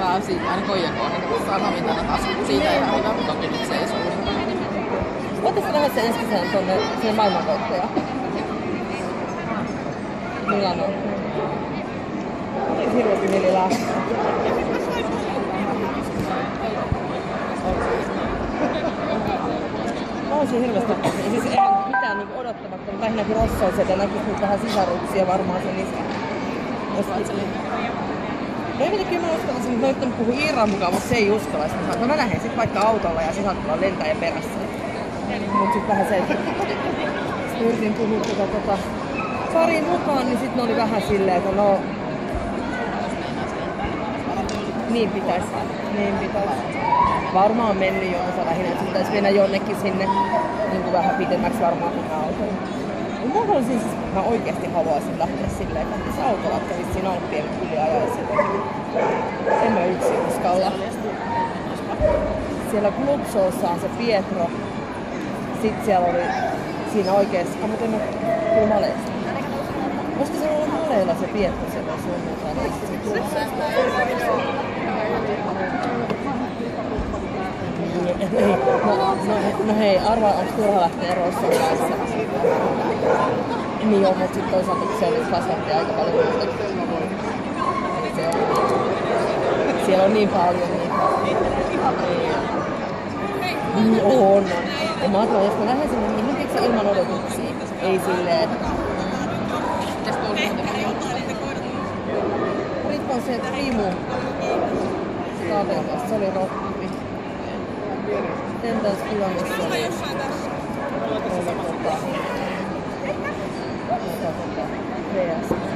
pääsi aina Koijakoon, niin saadaan mitä ne taas siitä ihan hyvä, mutta toki nyt se ei suuri. Voitko lähdet sen ensi kesänä tuonne sinne maailmanvoittajaan? Milano. Hirveästi mieli lähtee. Mä olisin hirveästi siis ei mitään niinku odottamatta, mutta lähinnäkin Rossoiset ja näkis nyt vähän sisaruksia varmaan sen lisää. No jotenkin mä uskallisin, että mä yrittänyt puhua Iiran mukaan, mutta se ei uskallaisi. No mä lähden sit vaikka autolla ja sit saattaa lentää ja perässä. Mut sit vähän se, että yritin puhua pariin mukaan, niin sit ne oli vähän silleen, että no... Niin pitäis. Varmaan mennyt jo osa lähinnä, että pitäis mennä jonnekin sinne niin vähän pitemmäksi varmaan kuin autolla. Mä oikeesti haluaisin lähteä silleen, että se autolla kävis siinä Alppien yli ajaisin. En mä yksin uskalla. Siellä Glubsossa on se Pietro. Sitten siellä oli siinä oikeesti, mutta en mä kyllä Maleista. Olisiko se ollut Maleilla se Pietro siellä sunnuntaina? No hei, arvaa onko turha lähteä Rosson kanssa? Niin joo, mutta sit toisaalta se oli kasvatti aika paljon muuta. Siellä on niin paljon niin on. Ja mä ajattelin, että jos mä lähden sinne, niin mitenkö ilman odotuksia? Ei silleen, että... Olitko se Timu? Kaveras, se oli rokki. Tentas Kilonissa oli VS.